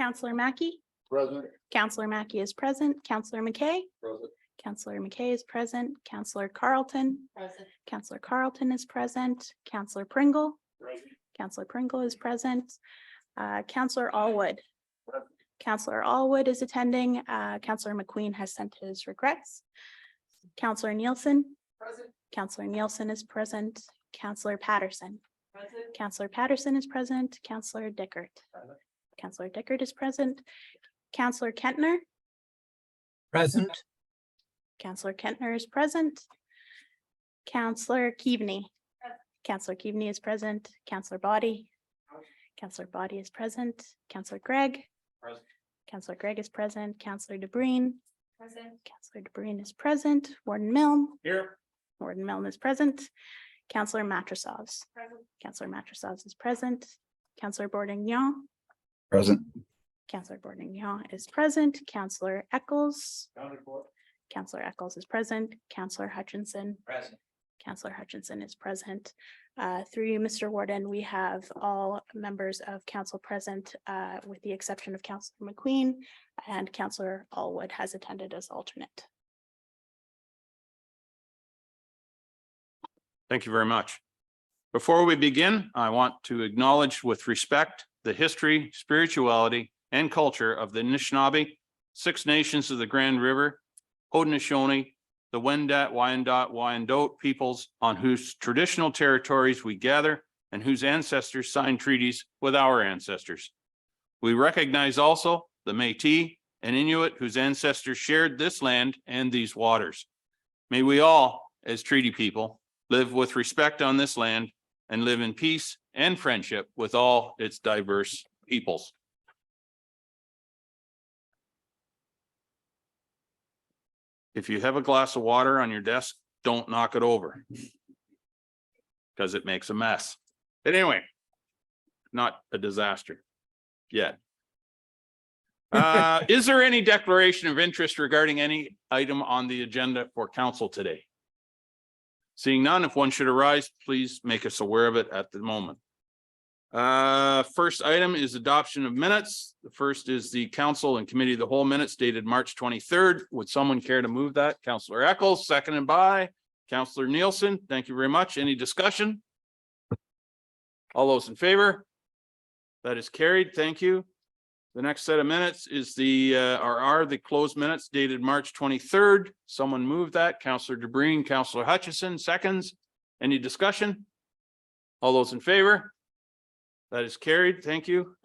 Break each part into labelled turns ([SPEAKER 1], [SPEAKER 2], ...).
[SPEAKER 1] Councillor Mackey.
[SPEAKER 2] Present.
[SPEAKER 1] Councillor Mackey is present. Councillor McKay.
[SPEAKER 2] Present.
[SPEAKER 1] Councillor McKay is present. Councillor Carlton.
[SPEAKER 3] Present.
[SPEAKER 1] Councillor Carlton is present. Councillor Pringle.
[SPEAKER 2] Present.
[SPEAKER 1] Councillor Pringle is present. Councillor Allwood.
[SPEAKER 2] Present.
[SPEAKER 1] Councillor Allwood is attending. Councillor McQueen has sent his regrets. Councillor Nielsen.
[SPEAKER 3] Present.
[SPEAKER 1] Councillor Nielsen is present. Councillor Patterson.
[SPEAKER 3] Present.
[SPEAKER 1] Councillor Patterson is present. Councillor Dickert.
[SPEAKER 2] Present.
[SPEAKER 1] Councillor Dickert is present. Councillor Kentner.
[SPEAKER 4] Present.
[SPEAKER 1] Councillor Kentner is present. Councillor Keaveney.
[SPEAKER 3] Present.
[SPEAKER 1] Councillor Keaveney is present. Councillor Body. Councillor Body is present. Councillor Gregg.
[SPEAKER 2] Present.
[SPEAKER 1] Councillor Gregg is present. Councillor DeBreen.
[SPEAKER 3] Present.
[SPEAKER 1] Councillor DeBreen is present. Warden Milne.
[SPEAKER 2] Here.
[SPEAKER 1] Warden Milne is present. Councillor Matrosovs.
[SPEAKER 3] Present.
[SPEAKER 1] Councillor Matrosovs is present. Councillor Bourdignon.
[SPEAKER 4] Present.
[SPEAKER 1] Councillor Bourdignon is present. Councillor Eccles.
[SPEAKER 2] Counted for.
[SPEAKER 1] Councillor Eccles is present. Councillor Hutchinson.
[SPEAKER 2] Present.
[SPEAKER 1] Councillor Hutchinson is present. Through you, Mr. Warden, we have all members of council present, with the exception of Councillor McQueen, and Councillor Allwood has attended as alternate.
[SPEAKER 5] Thank you very much. Before we begin, I want to acknowledge with respect the history, spirituality, and culture of the Anishinaabe, Six Nations of the Grand River, Haudenosaunee, the Wendat, Wyandot, Wyandot peoples on whose traditional territories we gather and whose ancestors signed treaties with our ancestors. We recognize also the Métis and Inuit whose ancestors shared this land and these waters. May we all, as treaty people, live with respect on this land and live in peace and friendship with all its diverse peoples. If you have a glass of water on your desk, don't knock it over because it makes a mess. But anyway, not a disaster yet. Is there any declaration of interest regarding any item on the agenda for council today? Seeing none, if one should arise, please make us aware of it at the moment. First item is adoption of minutes. The first is the council and committee of the whole minutes dated March 23rd. Would someone care to move that? Councillor Eccles, seconded by Councillor Nielsen. Thank you very much. Any discussion? All those in favor? That is carried. Thank you. The next set of minutes is are the closed minutes dated March 23rd. Someone move that. Councillor DeBreen, Councillor Hutchison, seconds. Any discussion? All those in favor? That is carried. Thank you.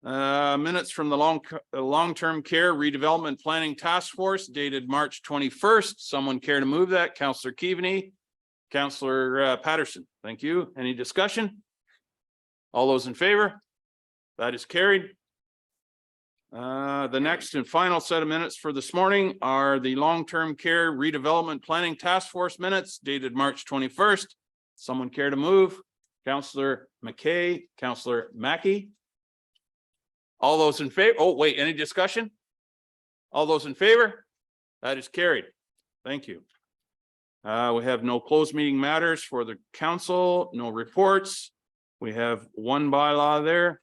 [SPEAKER 5] Minutes from the long-term care redevelopment planning task force dated March 21st. Someone care to move that? Councillor Keaveney, Councillor Patterson. Thank you. Any discussion? All those in favor? That is carried. The next and final set of minutes for this morning are the long-term care redevelopment planning task force minutes dated March 21st. Someone care to move? Councillor McKay, Councillor Mackey. All those in favor? Oh, wait, any discussion? All those in favor? That is carried. Thank you. We have no closed meeting matters for the council, no reports. We have one bylaw there.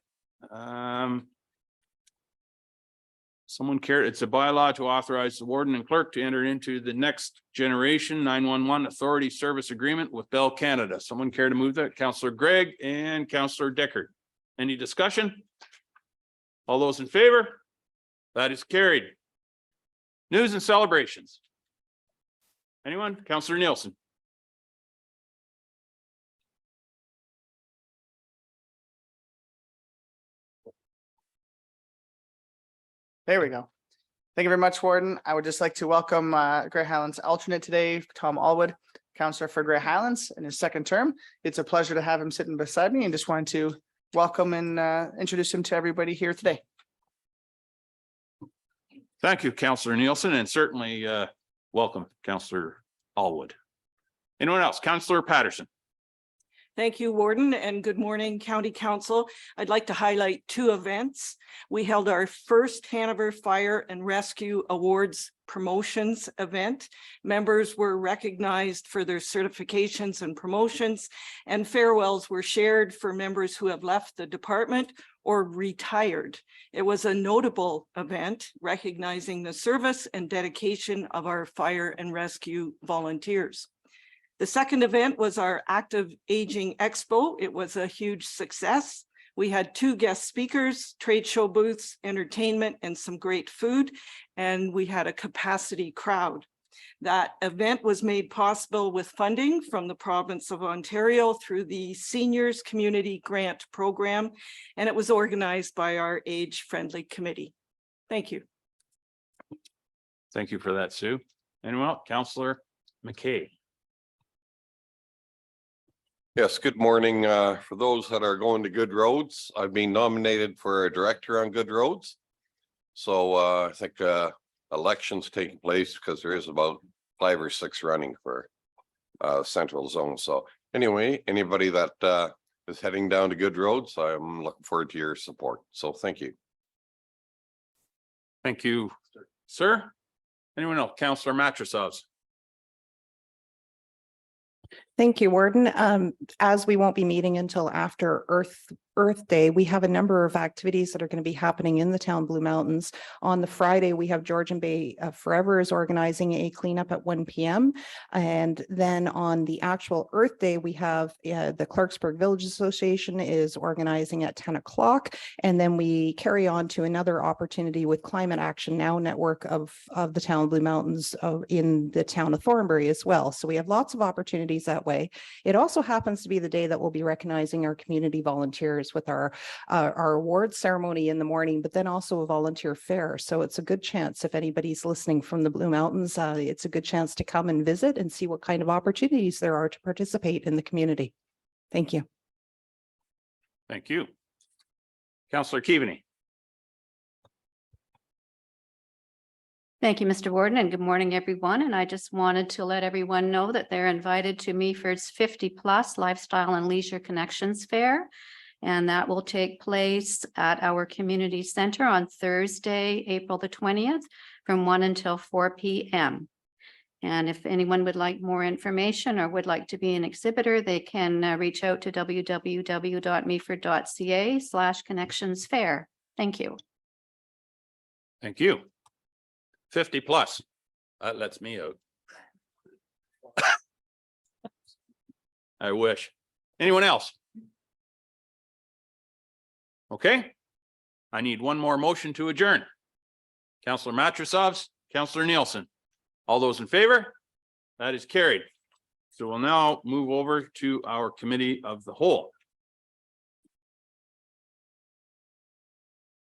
[SPEAKER 5] Someone care, it's a bylaw to authorize the warden and clerk to enter into the next generation 911 authority service agreement with Bell Canada. Someone care to move that? Councillor Gregg and Councillor Dickert. Any discussion? All those in favor? That is carried. News and celebrations. Anyone? Councillor Nielsen.
[SPEAKER 6] There we go. Thank you very much, Warden. I would just like to welcome Grey Highlands alternate today, Tom Allwood, Councillor for Grey Highlands in his second term. It's a pleasure to have him sitting beside me and just wanted to welcome and introduce him to everybody here today.
[SPEAKER 5] Thank you, Councillor Nielsen, and certainly welcome, Councillor Allwood. Anyone else? Councillor Patterson.
[SPEAKER 2] Thank you, Warden, and good morning, County Council. I'd like to highlight two events. We held our first Hanover Fire and Rescue Awards promotions event. Members were recognized for their certifications and promotions, and farewells were shared for members who have left the department or retired. It was a notable event recognizing the service and dedication of our fire and rescue volunteers. The second event was our Active Aging Expo. It was a huge success. We had 2 guest speakers, trade show booths, entertainment, and some great food, and we had a capacity crowd. That event was made possible with funding from the province of Ontario through the Seniors Community Grant Program, and it was organized by our Age Friendly Committee. Thank you.
[SPEAKER 5] Thank you for that, Sue. Anyone else? Councillor McKay.
[SPEAKER 3] Yes, good morning. For those that are going to Good Roads, I've been nominated for a director on Good Roads. So I think elections taking place because there is about 5 or 6 running for central zone. So anyway, anybody that is heading down to Good Roads, I'm looking forward to your support. So thank you.
[SPEAKER 5] Thank you, sir. Anyone else? Councillor Matrosovs.
[SPEAKER 7] Thank you, Warden. As we won't be meeting until after Earth Day, we have a number of activities that are going to be happening in the town Blue Mountains. On the Friday, we have Georgian Bay Forever is organizing a cleanup at 1 p.m. And then on the actual Earth Day, we have the Clarksburg Village Association is organizing at 10 o'clock. And then we carry on to another opportunity with Climate Action Now network of the town Blue Mountains in the town of Thornbury as well. So we have lots of opportunities that way. It also happens to be the day that we'll be recognizing our community volunteers with our awards ceremony in the morning, but then also a volunteer fair. So it's a good chance if anybody's listening from the Blue Mountains, it's a good chance to come and visit and see what kind of opportunities there are to participate in the community. Thank you.
[SPEAKER 5] Thank you. Councillor Keaveney.
[SPEAKER 8] Thank you, Mr. Warden, and good morning, everyone. And I just wanted to let everyone know that they're invited to Meaford's 50+ Lifestyle and Leisure Connections Fair. And that will take place at our community center on Thursday, April the 20th, from 1 until 4 p.m. And if anyone would like more information or would like to be an exhibitor, they can reach out to www.meaford.ca/connectionsfair. Thank you.
[SPEAKER 5] Thank you. 50+. That lets me out. I wish. Anyone else? Okay. I need one more motion to adjourn. Councillor Matrosovs, Councillor Nielsen. All those in favor? That is carried. So we'll now move over to our committee of the whole.